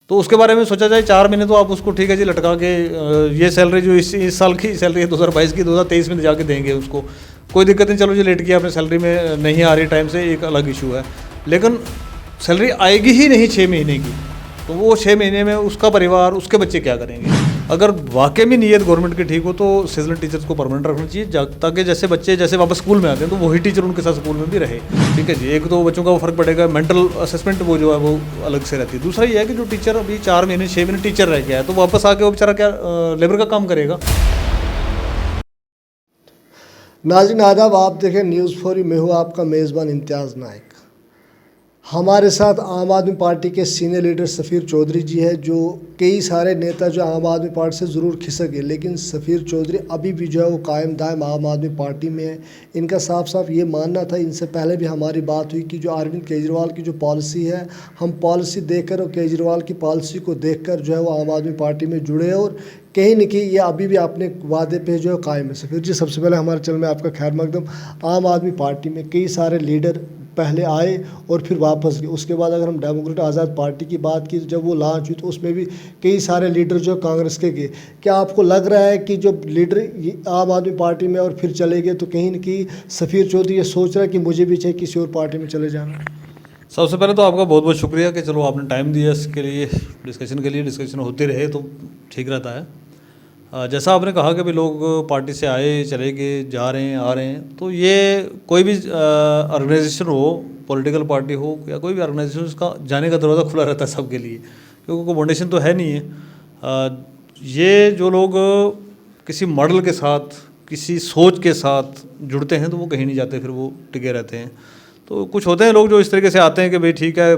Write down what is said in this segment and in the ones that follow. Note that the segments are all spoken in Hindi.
तो उसके बारे में सोचा जाए 4 महीने तो आप उसको ठीक है जी लटका के ये सैलरी जो इस साल की सैलरी है 2022 की 2023 में जाके देंगे उसको, कोई दिक्कत नहीं, चलो जी लेट किया अपने सैलरी में नहीं आ रही टाइम से, एक अलग इशू है। लेकिन सैलरी आएगी ही नहीं 6 महीने की, तो वो 6 महीने में उसका परिवार उसके बच्चे क्या करेंगे। अगर वाकई में नीयत गवर्नमेंट की ठीक हो तो सीजनल टीचर्स को परमानेंट रखना चाहिए, ताकि जैसे बच्चे जैसे वापस स्कूल में आते हैं तो वही टीचर उनके साथ स्कूल में भी रहे। ठीक है जी, एक तो बच्चों का वो फर्क पड़ेगा, मेंटल असेसमेंट वो जो है वो अलग से रहती है। दूसरा ये है कि जो टीचर अभी 4 महीने 6 महीने टीचर रह गया है तो वापस आके वो बेचारा क्या लेबर का काम करेगा। नाज़रीन आदाब, आप देखें न्यूज़ 4, मैं हूँ आपका मेज़बान इम्तियाज़ नाइक। हमारे साथ आम आदमी पार्टी के सीनियर लीडर सफ़ीर चौधरी जी है, जो कई सारे नेता जो आम आदमी पार्टी से ज़रूर खिसक गए, लेकिन सफ़ीर चौधरी अभी भी जो है वो कायम दायम आम आदमी पार्टी में है। इनका साफ साफ ये मानना था, इनसे पहले भी हमारी बात हुई, कि जो अरविंद केजरीवाल की जो पॉलिसी है, हम पॉलिसी देखकर और केजरीवाल की पॉलिसी को देखकर जो है वो आम आदमी पार्टी में जुड़े हैं और कहीं न कहीं ये अभी भी अपने वादे पे जो है कायम है। सफ़ीर जी, सबसे पहले हमारे चैनल में आपका खैर मकदम। आम आदमी पार्टी में कई सारे लीडर पहले आए और फिर वापस गए। उसके बाद अगर हम डेमोक्रेट आज़ाद पार्टी की बात की, जब वो लॉन्च हुई तो उसमें भी कई सारे लीडर जो कांग्रेस के गए। क्या आपको लग रहा है कि जो लीडर आम आदमी पार्टी में और फिर चले गए, तो कहीं न कहीं सफ़ीर चौधरी ये सोच रहा है कि मुझे भी चाहिए किसी और पार्टी में चले जाना? सबसे पहले तो आपका बहुत बहुत शुक्रिया कि चलो आपने टाइम दिया इसके लिए, डिस्कशन के लिए। डिस्कशन होते रहे तो ठीक रहता है। जैसा आपने कहा कि भी लोग पार्टी से आए चले गए, जा रहे हैं आ रहे हैं, तो ये कोई भी ऑर्गेनाइजेशन हो, पॉलिटिकल पार्टी हो या कोई भी ऑर्गेनाइजेशन, उसका जाने का दरवाज़ा खुला रहता है सबके लिए, क्योंकि कोई फाउंडेशन तो है नहीं है। ये जो लोग किसी मॉडल के साथ, किसी सोच के साथ जुड़ते हैं तो वो कहीं नहीं जाते, फिर वो टिके रहते हैं। तो कुछ होते हैं लोग जो इस तरीके से आते हैं कि भाई ठीक है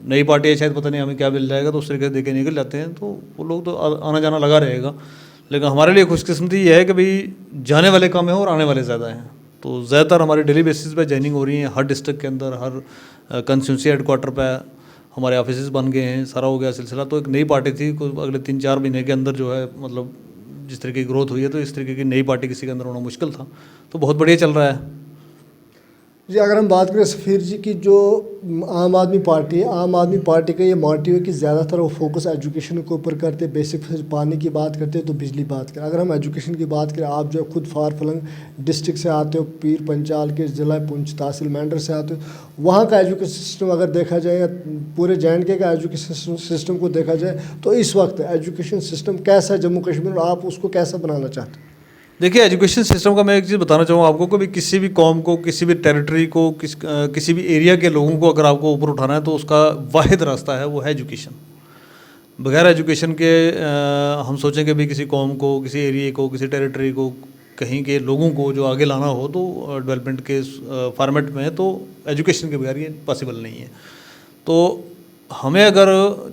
नई पार्टी है, शायद पता नहीं हमें क्या मिल जाएगा, तो उस तरीके से देके निकल जाते हैं, तो वो लोग तो आना जाना लगा रहेगा। लेकिन हमारे लिए खुशकिस्मती ये है कि भाई जाने वाले कम हैं और आने वाले ज़्यादा हैं। तो ज़्यादातर हमारे डेली बेसिस पे जॉइनिंग हो रही है, हर डिस्ट्रिक्ट के अंदर, हर कंस्टिट्यूंसी हेडक्वार्टर पे हमारे ऑफिस बन गए हैं, सारा हो गया सिलसिला। तो एक नई पार्टी थी, अगले 3-4 महीने के अंदर जो है मतलब जिस तरीके की ग्रोथ हुई है, तो इस तरीके की नई पार्टी किसी के अंदर होना मुश्किल था, तो बहुत बढ़िया चल रहा है जी। अगर हम बात करें सफ़ीर जी की, जो आम आदमी पार्टी है, आम आदमी पार्टी का ये मोटिव है कि ज़्यादातर वो फोकस एजुकेशन के ऊपर करते हैं। बेसिक पानी की बात करते हैं तो बिजली बात करें। अगर हम एजुकेशन की बात करें, आप जो खुद फार फलंग डिस्ट्रिक्ट से आते हो, पीर पंचाल के ज़िला पुंछ तहसील मेंढर से आते हो, वहाँ का एजुकेशन सिस्टम अगर देखा जाए या पूरे J&K का एजुकेशन सिस्टम को देखा जाए, तो इस वक्त एजुकेशन सिस्टम कैसा है जम्मू कश्मीर और आप उसको कैसा बनाना चाहते हैं? देखिए, एजुकेशन सिस्टम का मैं एक चीज़ बताना चाहूँगा आपको कि भी किसी भी कौम को, किसी भी टेरिटरी को, किसी भी एरिया के लोगों को अगर आपको ऊपर उठाना है तो उसका वाहिद रास्ता है, वो है एजुकेशन। बगैर एजुकेशन के हम सोचें कि भी किसी कौम को, किसी एरिया को, किसी टेरिटरी को, कहीं के लोगों को जो आगे लाना हो तो डेवलपमेंट के फॉर्मेट में, तो एजुकेशन के बगैर ये पॉसिबल नहीं है। तो हमें अगर,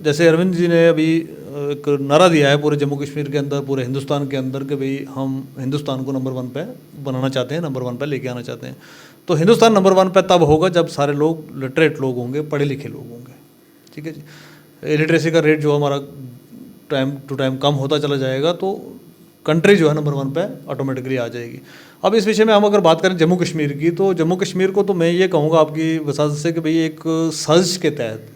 जैसे अरविंद जी ने अभी एक नारा दिया है पूरे जम्मू कश्मीर के अंदर, पूरे हिंदुस्तान के अंदर, कि भाई हम हिंदुस्तान को नंबर 1 पे बनाना चाहते हैं, नंबर 1 पे लेके आना चाहते हैं। तो हिंदुस्तान नंबर 1 पे तब होगा जब सारे लोग लिटरेट लोग होंगे, पढ़े लिखे लोग होंगे। ठीक है जी। इलिटरेसी का रेट जो हमारा टाइम टू टाइम कम होता चला जाएगा, तो कंट्री जो है नंबर 1 पे ऑटोमेटिकली आ जाएगी। अब इस विषय में हम अगर बात करें जम्मू कश्मीर की, तो जम्मू कश्मीर को तो मैं ये कहूँगा आपकी वसात से कि भाई एक साजिश के तहत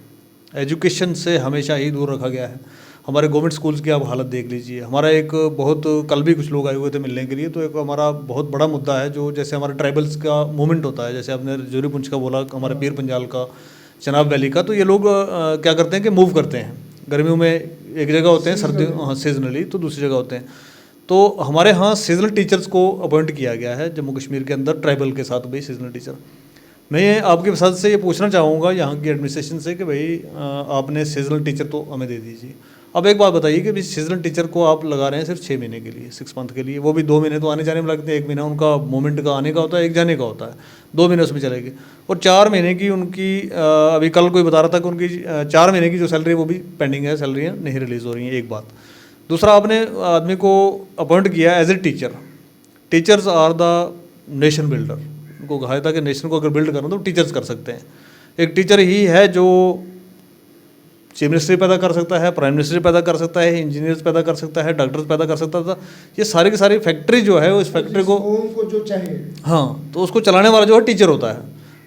एजुकेशन से हमेशा ही दूर रखा गया है। हमारे गवर्नमेंट स्कूल्स की आप हालत देख लीजिए। हमारा एक बहुत, कल भी कुछ लोग आए हुए थे मिलने के लिए, तो एक हमारा बहुत बड़ा मुद्दा है जो, जैसे हमारे ट्राइबल्स का मूवमेंट होता है, जैसे आपने रजौरी पुंछ का बोला, हमारे पीर पंजाल का, चनाब वैली का, तो ये लोग क्या करते हैं कि मूव करते हैं। गर्मियों में एक जगह होते हैं, सर्दियों सीजनली तो दूसरी जगह होते हैं। तो हमारे यहाँ सीजनल टीचर्स को अपॉइंट किया गया है जम्मू कश्मीर के अंदर, ट्राइबल के साथ भाई सीजनल टीचर। मैं आपके साथ से ये पूछना चाहूँगा यहाँ की एडमिनिस्ट्रेशन से कि भाई आपने सीजनल टीचर तो हमें दे दीजिए। अब एक बात बताइए कि भाई सीजनल टीचर को आप लगा रहे हैं सिर्फ 6 महीने के लिए, 6 मंथ के लिए, वो भी 2 महीने तो आने जाने में लगते हैं, 1 महीना उनका मूवमेंट का आने का होता है, एक जाने का होता है, 2 महीने उसमें चलेगी। और 4 महीने की उनकी अभी कल कोई बता रहा था कि उनकी 4 महीने की जो सैलरी है वो भी पेंडिंग है, सैलरियाँ नहीं रिलीज़ हो रही हैं, एक बात। दूसरा, आपने आदमी को अपॉइंट किया as a teacher. Teachers are the nation builder. उनको कहा था कि नेशन को अगर बिल्ड करना तो टीचर्स कर सकते हैं। एक टीचर ही है जो चीफ मिनिस्टर पैदा कर सकता है, प्राइम मिनिस्टर पैदा कर सकता है, इंजीनियर्स पैदा कर सकता है, डॉक्टर्स पैदा कर सकता था। ये सारी की सारी फैक्ट्री जो है, उस फैक्ट्री को जो चाहिए, हाँ, तो उसको चलाने वाला जो है टीचर होता है।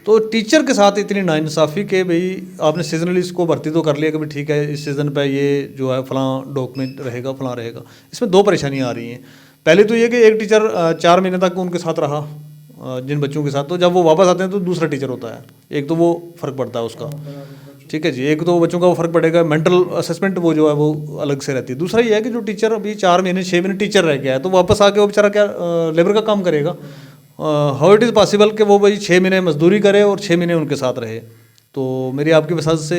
तो टीचर के साथ इतनी नाइंसाफ़ी कि भाई आपने सीजनली इसको भर्ती तो कर लिया कि भाई ठीक है इस सीज़न पे ये जो है फलां डॉक्यूमेंट रहेगा फलां रहेगा। इसमें दो परेशानियाँ आ रही हैं। पहले तो ये कि एक टीचर 4 महीने तक उनके साथ रहा जिन बच्चों के साथ, तो जब वो वापस आते हैं तो दूसरा टीचर होता है। एक तो वो फ़र्क पड़ता है उसका, ठीक है जी, एक तो बच्चों का वो फ़र्क पड़ेगा, मेंटल असेसमेंट वो जो है वो अलग से रहती है। दूसरा ये है कि जो टीचर अभी 4 महीने 6 महीने टीचर रह गया है तो वापस आके वो बेचारा क्या लेबर का काम करेगा। हाउ इट इज़ पॉसिबल कि वो भाई 6 महीने मजदूरी करे और 6 महीने उनके साथ रहे। तो मेरी आपकी वजह से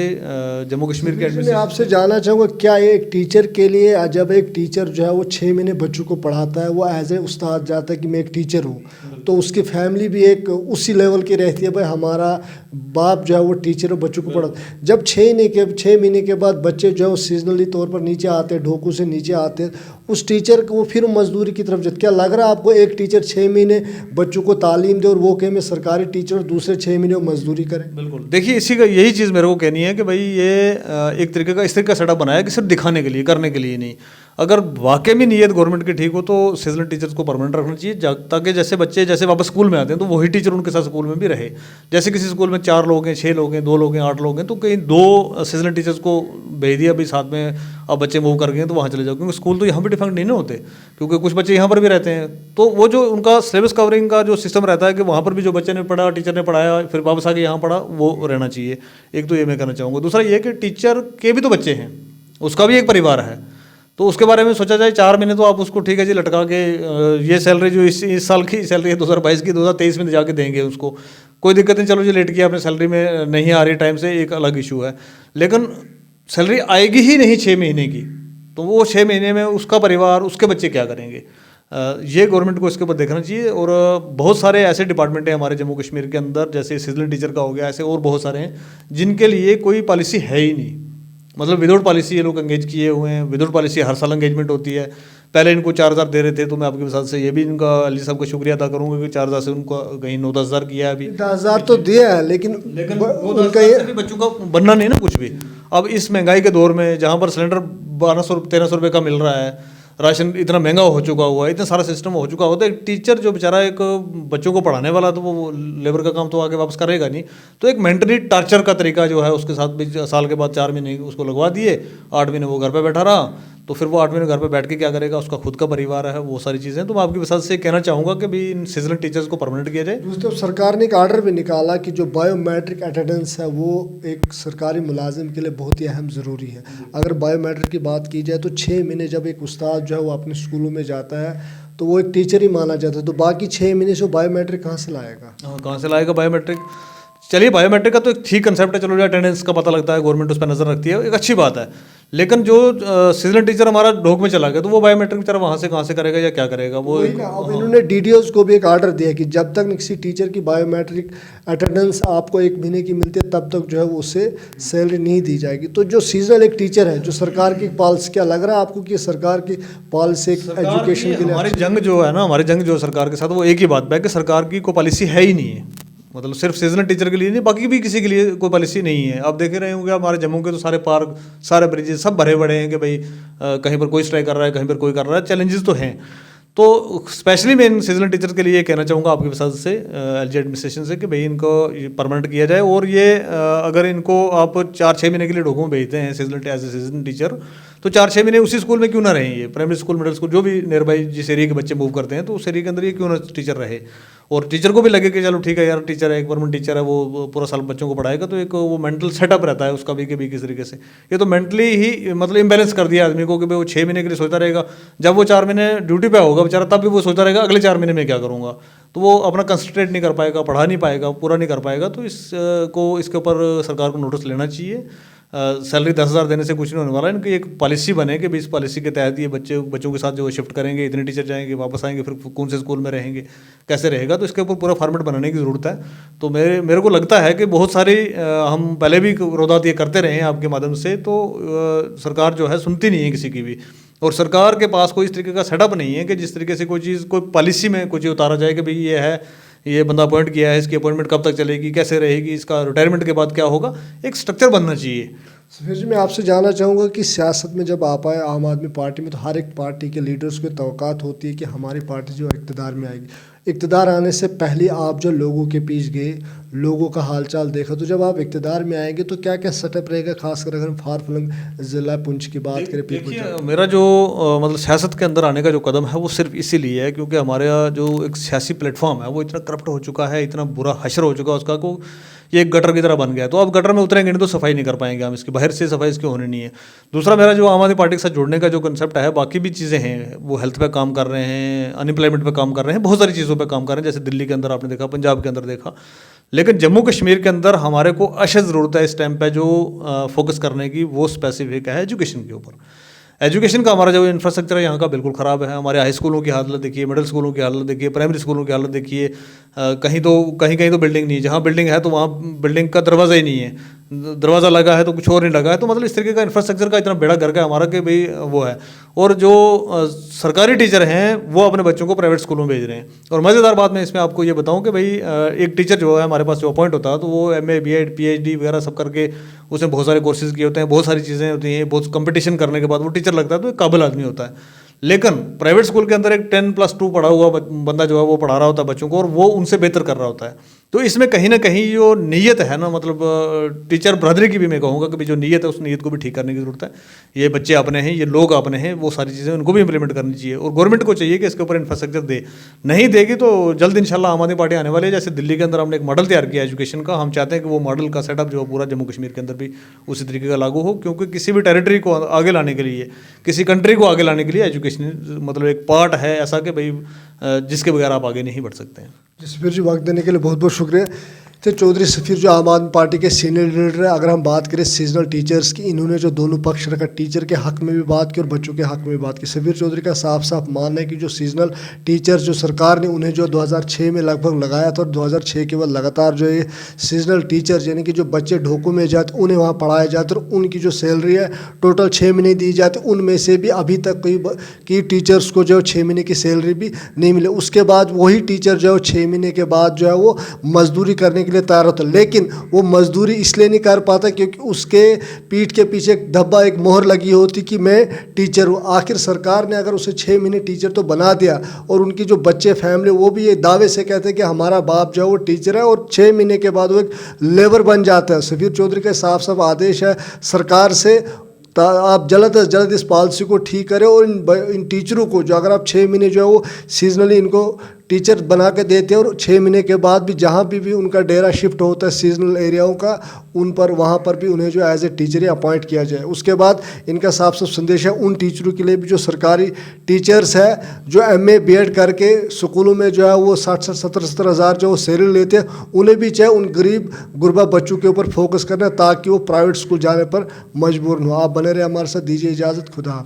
जम्मू कश्मीर के मैं आपसे जानना चाहूँगा, क्या एक टीचर के लिए जब एक टीचर जो है वो 6 महीने बच्चों को पढ़ाता है, वो एज ए उस्ताद जाता है कि मैं एक टीचर हूँ, तो उसकी फैमिली भी एक उसी लेवल की रहती है, भाई हमारा बाप जो है वो टीचर है बच्चों को पढ़ाता है। जब 6 महीने के बाद बच्चे जो है वो सीजनली तौर पर नीचे आते हैं, ढोकू से नीचे आते हैं, उस टीचर को वो फिर मजदूरी की तरफ जाते। क्या लग रहा है आपको एक टीचर 6 महीने बच्चों को तालीम दे और वो कहे मैं सरकारी टीचर और दूसरे 6 महीने वो मजदूरी करें? बिल्कुल, देखिए इसी का यही चीज़ मेरे को कहनी है कि भाई ये एक तरीके का इस तरीके का सेटअप बनाया कि सिर्फ दिखाने के लिए, करने के लिए नहीं। अगर वाकई में नीयत गवर्नमेंट की ठीक हो तो सीजनल टीचर्स को परमानेंट रखना चाहिए, ताकि जैसे बच्चे जैसे वापस स्कूल में आते हैं तो वही टीचर उनके साथ स्कूल में भी रहे। जैसे किसी स्कूल में 4 लोग हैं, 6 लोग हैं, 2 लोग हैं, 8 लोग हैं, तो कहीं 2 सीजनल टीचर्स को भेज दिया भाई साथ में, अब बच्चे मूव कर गए तो वहाँ चले जाओ, क्योंकि स्कूल तो यहाँ पर डिफेक्ट नहीं ना होते, क्योंकि कुछ बच्चे यहाँ पर भी रहते हैं। तो वो जो उनका सिलेबस कवरिंग का जो सिस्टम रहता है कि वहाँ पर भी जो बच्चे ने पढ़ा, टीचर ने पढ़ाया, फिर वापस आके यहाँ पढ़ा, वो रहना चाहिए। एक तो ये मैं कहना चाहूँगा। दूसरा ये कि टीचर के भी तो बच्चे हैं, उसका भी एक परिवार है, तो उसके बारे में सोचा जाए। 4 महीने तो आप उसको ठीक है जी लटका के ये सैलरी जो इस साल की सैलरी है 2022 की 2023 में जाके देंगे उसको, कोई दिक्कत नहीं, चलो जी लेट किया अपने सैलरी में नहीं आ रही टाइम से, एक अलग इशू है। लेकिन सैलरी आएगी ही नहीं 6 महीने की, तो वो 6 महीने में उसका परिवार, उसके बच्चे क्या करेंगे? ये गवर्नमेंट को इसके ऊपर देखना चाहिए। और बहुत सारे ऐसे डिपार्टमेंट हैं हमारे जम्मू कश्मीर के अंदर, जैसे सीजनल टीचर का हो गया, ऐसे और बहुत सारे हैं जिनके लिए कोई पॉलिसी है ही नहीं। मतलब विदाउट पॉलिसी ये लोग एंगेज किए हुए हैं। विदाउट पॉलिसी हर साल एंगेजमेंट होती है। पहले इनको 4,000 दे रहे थे, तो मैं आपके साथ से ये भी इनका अली साहब का शुक्रिया अदा करूँगा कि 4,000 से उनको कहीं 9-10 हज़ार किया है। अभी 10,000 तो दिया है, लेकिन उनका ये भी बच्चों का बनना नहीं ना कुछ भी। अब इस महंगाई के दौर में जहाँ पर सिलेंडर 1200-1300 रुपये का मिल रहा है, राशन इतना महंगा हो चुका हुआ है, इतना सारा सिस्टम हो चुका होता है, एक टीचर जो बेचारा एक बच्चों को पढ़ाने वाला, तो वो लेबर का काम तो आगे वापस करेगा नहीं। तो एक मेंटली टॉर्चर का तरीका जो है उसके साथ भी, साल के बाद 4 महीने उसको लगवा दिए, 8 महीने वो घर पे बैठा रहा, तो फिर वो 8 महीने घर पे बैठ के क्या करेगा? उसका खुद का परिवार है, वो सारी चीज़ें। तो मैं आपकी वजह से कहना चाहूँगा कि भी इन सीजनल टीचर्स को परमानेंट किया जाए। दोस्तों, सरकार ने एक आर्डर भी निकाला कि जो बायोमेट्रिक अटेंडेंस है वो एक सरकारी मुलाजिम के लिए बहुत ही अहम ज़रूरी है। अगर बायोमेट्रिक की बात की जाए तो 6 महीने जब एक उस्ताद जो है वो अपने स्कूलों में जाता है तो वो एक टीचर ही माना जाता है, तो बाकी 6 महीने से वो बायोमेट्रिक कहाँ से लाएगा? हाँ, कहाँ से लाएगा बायोमेट्रिक? चलिए, बायोमेट्रिक का तो एक ठीक कंसेप्ट है, चलो जो अटेंडेंस का पता लगता है, गवर्नमेंट उस पर नज़र रखती है, एक अच्छी बात है। लेकिन जो सीजनल टीचर हमारा ढोक में चला गया, तो वो बायोमेट्रिक बेचारा वहाँ से कहाँ से करेगा या क्या करेगा वो? अब इन्होंने डीडीओज को भी एक आर्डर दिया कि जब तक किसी टीचर की बायोमेट्रिक अटेंडेंस आपको 1 महीने की मिलती है, तब तक जो है वो उसे सैलरी नहीं दी जाएगी। तो जो सीजनल एक टीचर है, जो सरकार की पॉलिसी, क्या लग रहा है आपको कि सरकार की पॉलिसी एजुकेशन के लिए? हमारी जंग जो है ना, हमारी जंग जो सरकार के साथ, वो एक ही बात है कि सरकार की कोई पॉलिसी है ही नहीं है। मतलब सिर्फ सीजनल टीचर के लिए नहीं, बाकी भी किसी के लिए कोई पॉलिसी नहीं है। आप देख रहे होंगे हमारे जम्मू के तो सारे पार्क, सारे ब्रिजेस सब भरे पड़े हैं कि भाई कहीं पर कोई स्ट्राइक कर रहा है, कहीं पर कोई कर रहा है, चैलेंजेस तो हैं। तो स्पेशली मैं इन सीजनल टीचर के लिए कहना चाहूँगा आपकी वजह से, एलजी एडमिनिस्ट्रेशन से, कि भाई इनको परमानेंट किया जाए। और ये अगर इनको आप 4-6 महीने के लिए ढोकों में भेजते हैं seasonal as a season teacher, तो 4-6 महीने उसी स्कूल में क्यों ना रहें? ये प्राइमरी स्कूल, मिडिल स्कूल, जो भी नियर बाई जिस एरिया के बच्चे मूव करते हैं, तो उस एरिया के अंदर ये क्यों ना टीचर रहे। और टीचर को भी लगे कि चलो ठीक है यार, टीचर है, एक परमानेंट टीचर है, वो पूरा साल बच्चों को पढ़ाएगा, तो एक वो मेंटल सेटअप रहता है उसका भी कि किस तरीके से। ये तो मेंटली ही मतलब इम्बैलेंस कर दिया आदमी को कि भाई वो 6 महीने के लिए सोचता रहेगा, जब वो 4 महीने ड्यूटी पे होगा बेचारा, तब भी वो सोचता रहेगा अगले 4 महीने में क्या करूँगा। तो वो अपना कंसंट्रेट नहीं कर पाएगा, पढ़ा नहीं पाएगा, पूरा नहीं कर पाएगा। तो इसके ऊपर सरकार को नोटिस लेना चाहिए। सैलरी 10,000 देने से कुछ नहीं होने वाला। इनकी एक पॉलिसी बने कि इस पॉलिसी के तहत ये बच्चों के साथ जो शिफ्ट करेंगे, इतने टीचर जाएंगे, वापस आएंगे, फिर कौन से स्कूल में रहेंगे, कैसे रहेगा, तो इसके ऊपर पूरा फॉर्मेट बनाने की ज़रूरत है। तो मेरे को लगता है कि बहुत सारी हम पहले भी विरोधात ये करते रहे हैं आपके माध्यम से, तो सरकार जो है सुनती नहीं है किसी की भी। और सरकार के पास कोई इस तरीके का सेटअप नहीं है कि जिस तरीके से कोई चीज़, कोई पॉलिसी में कुछ उतारा जाए कि भाई ये है, ये बंदा अपॉइंट किया है, इसकी अपॉइंटमेंट कब तक चलेगी, कैसे रहेगी, इसका रिटायरमेंट के बाद क्या होगा, एक स्ट्रक्चर बनना चाहिए। फिर जी मैं आपसे जानना चाहूँगा कि सियासत में जब आप आए आम आदमी पार्टी में, तो हर एक पार्टी के लीडर्स को तवक्कात होती है कि हमारी पार्टी जो इक़्तिदार में आएगी। इक़्तिदार आने से पहले आप जो लोगों के बीच गए, लोगों का हालचाल देखा, तो जब आप इक़्तिदार में आएंगे तो क्या क्या सेटअप रहेगा, खासकर अगर हम फार फ्लंग ज़िला पुंछ की बात करें? देखिए, मेरा जो मतलब सियासत के अंदर आने का जो कदम है वो सिर्फ इसीलिए है क्योंकि हमारे यहाँ जो एक सियासी प्लेटफॉर्म है वो इतना करप्ट हो चुका है, इतना बुरा हशर हो चुका है उसका को ये एक गटर की तरह बन गया है। तो अब गटर में उतरेंगे नहीं तो सफाई नहीं कर पाएंगे हम, इसकी बाहर से सफाई इसकी होनी नहीं है। दूसरा, मेरा जो आम आदमी पार्टी के साथ जुड़ने का जो कंसेप्ट है, बाकी भी चीज़ें हैं, वो हेल्थ पे काम कर रहे हैं, अनएम्प्लॉयमेंट पे काम कर रहे हैं, बहुत सारी चीज़ों पे काम कर रहे हैं, जैसे दिल्ली के अंदर आपने देखा, पंजाब के अंदर देखा। लेकिन जम्मू कश्मीर के अंदर हमारे को अशद ज़रूरत है इस टाइम पे जो फोकस करने की, वो स्पेसिफिक है एजुकेशन के ऊपर। एजुकेशन का हमारा जो इंफ्रास्ट्रक्चर है यहाँ का बिल्कुल ख़राब है। हमारे हाई स्कूलों की हालत देखिए, मिडिल स्कूलों की हालत देखिए, प्राइमरी स्कूलों की हालत देखिए। कहीं कहीं तो बिल्डिंग नहीं है, जहाँ बिल्डिंग है तो वहाँ बिल्डिंग का दरवाज़ा ही नहीं है, दरवाज़ा लगा है तो कुछ और नहीं लगा है। तो मतलब इस तरीके का इंफ्रास्ट्रक्चर का इतना बेड़ा गर्क है हमारा कि भाई वो है। और जो सरकारी टीचर हैं वो अपने बच्चों को प्राइवेट स्कूलों में भेज रहे हैं। और मज़ेदार बात मैं इसमें आपको ये बताऊं कि भाई एक टीचर जो है हमारे पास जो अपॉइंट होता है तो वो MA B.Ed PhD वगैरह सब करके उसने बहुत सारे कोर्सेज़ किए होते हैं, बहुत सारी चीज़ें होती हैं, बहुत कंपटीशन करने के बाद वो टीचर लगता है तो एक काबिल आदमी होता है। लेकिन प्राइवेट स्कूल के अंदर एक 10+2 पढ़ा हुआ बंदा जो है वो पढ़ा रहा होता है बच्चों को और वो उनसे बेहतर कर रहा होता है। तो इसमें कहीं ना कहीं जो नीयत है ना, मतलब टीचर ब्रदरी की भी मैं कहूँगा कि जो नीयत है उस नीयत को भी ठीक करने की ज़रूरत है। ये बच्चे अपने हैं, ये लोग अपने हैं, वो सारी चीज़ें उनको भी इंप्लीमेंट करनी चाहिए और गवर्नमेंट को चाहिए कि इसके ऊपर इंफ्रास्ट्रक्चर दे। नहीं देगी तो जल्द इंशाल्लाह आम आदमी पार्टी आने वाली है। जैसे दिल्ली के अंदर हमने एक मॉडल तैयार किया एजुकेशन का, हम चाहते हैं कि वो मॉडल का सेटअप जो पूरा जम्मू कश्मीर के अंदर भी उसी तरीके का लागू हो, क्योंकि किसी भी टेरिटरी को आगे लाने के लिए, किसी कंट्री को आगे लाने के लिए एजुकेशन मतलब एक पार्ट है ऐसा कि भाई जिसके बगैर आप आगे नहीं बढ़ सकते हैं। सफ़ीर जी, वक्त देने के लिए बहुत बहुत शुक्रिया। तो चौधरी सफ़ीर जो आम आदमी पार्टी के सीनियर लीडर है, अगर हम बात करें सीजनल टीचर्स की, इन्होंने जो दोनों पक्ष रखा, टीचर के हक़ में भी बात की और बच्चों के हक़ में भी बात की। सफ़ीर चौधरी का साफ साफ मानना है कि जो सीजनल टीचर्स जो सरकार ने उन्हें जो 2006 में लगभग लगाया था और 2006 के बाद लगातार जो ये सीजनल टीचर्स यानी कि जो बच्चे ढोकों में जाते उन्हें वहाँ पढ़ाया जाता और उनकी जो सैलरी है टोटल 6 महीने दी जाती, उनमें से भी अभी तक कई टीचर्स को जो 6 महीने की सैलरी भी नहीं मिले। उसके बाद वही टीचर जो 6 महीने के बाद जो है वो मजदूरी करने के लिए तैयार होता, लेकिन वो मजदूरी इसलिए नहीं कर पाता क्योंकि उसके पीठ के पीछे एक धब्बा, एक मोहर लगी होती कि मैं टीचर हूँ। आखिर सरकार ने अगर उसे 6 महीने टीचर तो बना दिया और उनकी जो बच्चे फैमिली वो भी ये दावे से कहते हैं कि हमारा बाप जो है वो टीचर है और 6 महीने के बाद वो एक लेबर बन जाता है। सफ़ीर चौधरी का साफ साफ आदेश है सरकार से, आप जल्द से जल्द इस पॉलिसी को ठीक करें और इन टीचरों को जो अगर आप 6 महीने जो है वो सीजनली इनको टीचर बना के देते हैं और 6 महीने के बाद भी जहाँ भी उनका डेरा शिफ्ट होता है सीजनल एरियाओं का, उन पर वहाँ पर भी उन्हें जो एज ए टीचर अपॉइंट किया जाए। उसके बाद इनका साफ साफ संदेश है उन टीचरों के लिए भी जो सरकारी टीचर्स है जो MA B.Ed करके स्कूलों में जो है वो 60-70 हज़ार जो सैलरी लेते हैं, उन्हें भी चाहे उन गरीब गुरबा बच्चों के ऊपर फोकस करना ताकि वो प्राइवेट स्कूल जाने पर मजबूर न हो। आप बने रहे हमारे साथ, दीजिए इजाज़त, खुदा।